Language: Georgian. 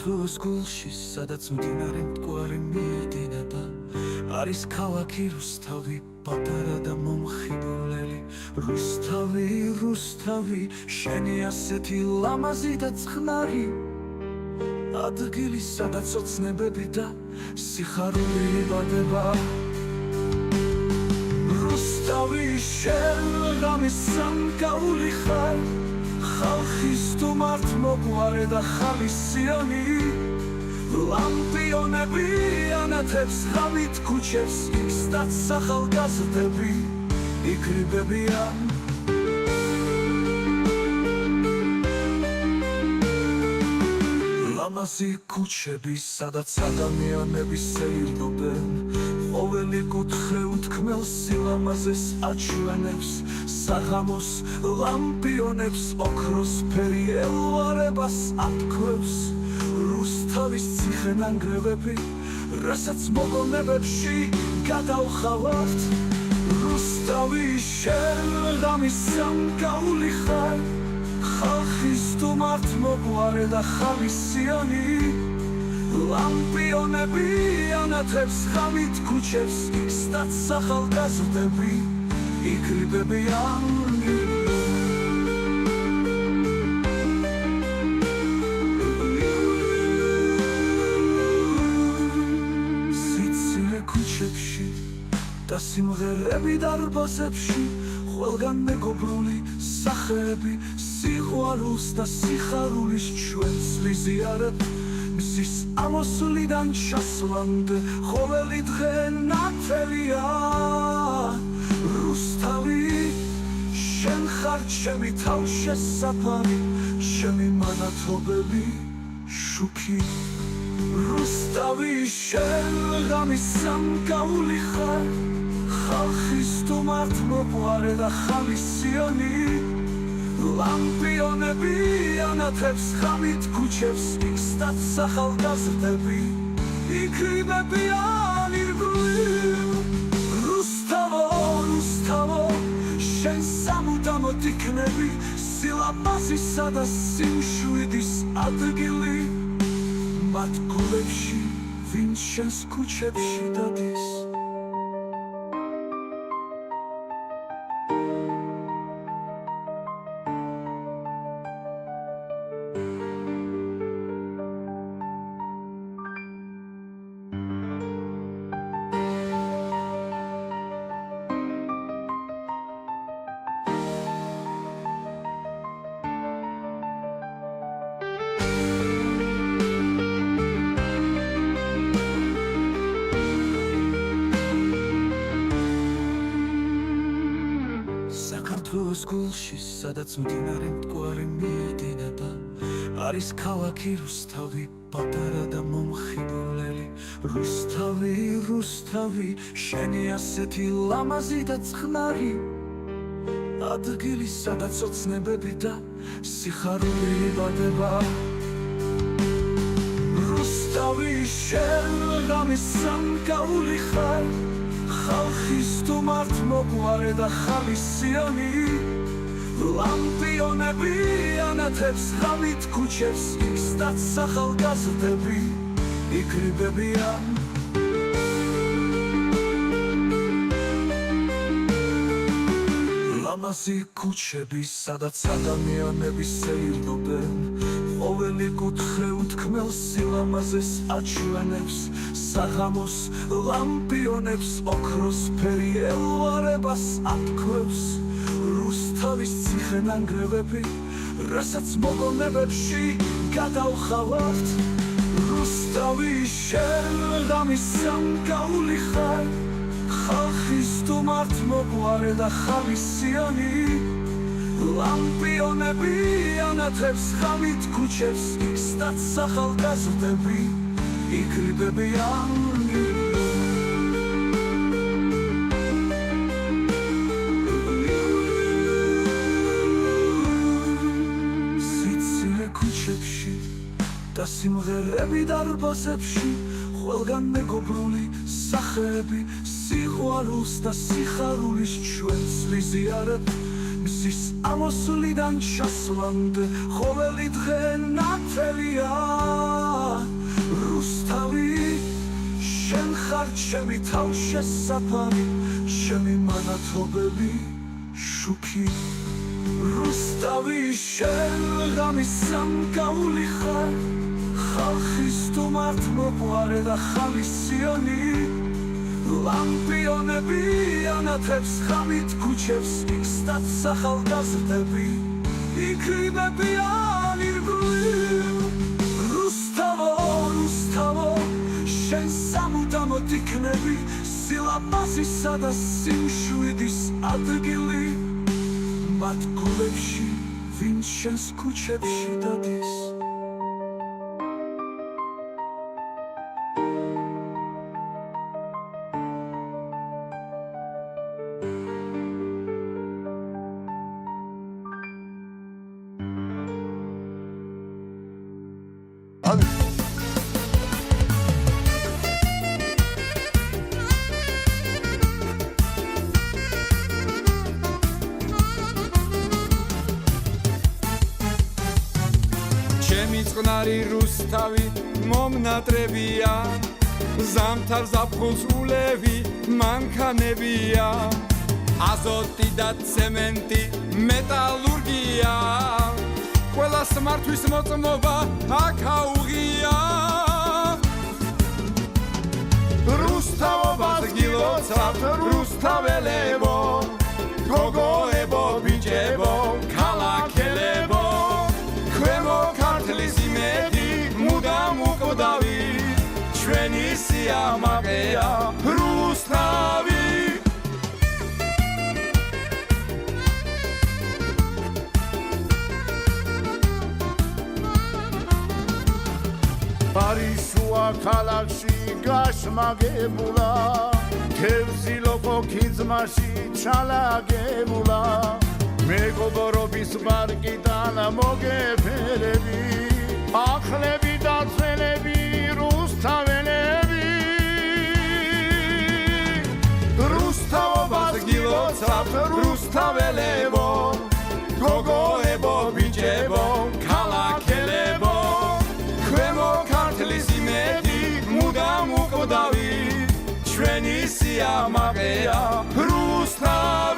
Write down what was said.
საქართველოს გულში, სადაც მდინარე მტკვარი მიედინება, არის ქალაქი რუსთავი, პატარა და მომხიბვლელი. რუსთავი, რუსთავი, შენი ასეთი ლამაზი და წყნარი, ადგილი, სადაც ოცნებები და სიხარული იბადება. რუსთავი, შენ ღამის სამკაული ხარ, ხალხის თუ მართ მოყვარე და ხალისიანი. ლამპიონები ანათებს ღამით ქუჩებს, იქსდაც ახალგაზრდები იკრიბებიან. ლამაზი ქუჩები, სადაც ადამიანები სეირნობენ, ყოველი კუთხე უთქმელს სილამაზეს აჩვენებს, საღამოს ლამპიონებს ოქროს ფერი ელვარებას ათქვევს. რუსთავის ციხე-ნანგრევები, რასაც მოგონებებში გადავხავართ. რუსთავი, შენ ღამის სამკაული ხარ, ხალხის თუ მართ მოყვარე და ხალისიანი. ლამპიონები ანათებს ღამით ქუჩებს, იქსდაც ახალგაზრდები იკრიბებიან. სიცილე ქუჩებში და სიმღერები დარბაზებში, ყველგან მეგობრული სახეები, სიყვარულს და სიხარულის ჩვენს ვიზიარებ. მზის ამოსვლიდან ჩასვლამდე ყოველი დღე ნათელია. რუსთავი, შენ ხარ ჩემი თავშესაფარი, ჩემი მანათობელი შუქი. რუსთავი, შენ ღამის სამკაული ხარ, ხალხის თუ მართ მოყვარე და ხალისიანი. ლამპიონები ანათებს ღამით ქუჩებს, იქსდაც ახალგაზრდები იკრიბებიან ირგვლივ. რუსთავო, რუსთავო, შენ სამუდამოდ იქნები სილამაზისა და სიმშვიდის ადგილი. მათ გულებში, ვინც შენს ქუჩებში დადის. საქართველოს გულში, სადაც მდინარე მტკვარი მიედინება, არის ქალაქი რუსთავი, პატარა და მომხიბვლელი. რუსთავი, რუსთავი, შენი ასეთი ლამაზი და წყნარი, ადგილი, სადაც ოცნებები და სიხარული იბადება. რუსთავი, შენ ღამის სამკაული ხარ, ხალხის თუ მართ მოყვარე და ხალისიანი. ლამპიონები ანათებს ღამით ქუჩებს, იქსდაც ახალგაზრდები იკრიბებიან. ლამაზი ქუჩები, სადაც ადამიანები სეირნობენ, ყოველი კუთხე უთქმელს სილამაზეს აჩვენებს, საღამოს ლამპიონებს ოქროს ფერი ელვარებას ათქვევს. რუსთავის ციხე-ნანგრევები, რასაც მოგონებებში გადავხავართ. რუსთავი, შენ ღამის სამკაული ხარ, ხალხის თუ მართ მოყვარე და ხალისიანი. ლამპიონები ანათებს ღამით ქუჩებს, იქსდაც ახალგაზრდები იკრიბებიან. სიცილე ქუჩებში და სიმღერები დარბაზებში, ყველგან მეგობრული სახეები, სიყვარულს და სიხარულის ჩვენს ვიზიარებ. მზის ამოსვლიდან ჩასვლამდე ყოველი დღე ნათელია რუსთავი შენ ხარ ჩემი თავშესაფარი ჩემი მანათობელი შუქი რუსთავი შენ ღამის სამკაული ხარ ხალხის თუმართ მოყვარე და ხალისიონი ლამპიონები ანათებს ხამით ქუჩებს იქსტაც სახალგაზრდები იქრიბებიან ირგვლივ რუსთავო რუსთავო შენ სამუდამოდ იქნები სილამაზისა და სიმშვიდის ადგილი მათ გულებში ვინც შენს ქუჩებში დადის ჩემი წყნარი რუსთავი მომნატრებია ზამთარ ზაფხულს ულევი მანქანებია აზოტი და ცემენტი მეტალურგია ყველას მართვის მოწმობა აქაუღია რუსთავობას გილოცავთ რუსთაველებო გოგოებო ბიჭებო ქალაქელებო ქვემო ქართლის იმედი მუდამ უკვდავი ჩვენი სიამაყეა რუსთავი ბარიშუა ქალაქში გაშმაგებულა თევზი ლოყო ქიზმაში ჩალაგებულა მეგობრობის ბარკიდან მოგეფერები ახლები და ძველები რუსთაველები რუსთავობას გილოცავთ რუსთაველებო გოგოებო ბიჭებო ქალაქელებო ქვემო ქართლის იმედი მუდამ უკვდავი ჩვენი სიამაყეა რუსთავი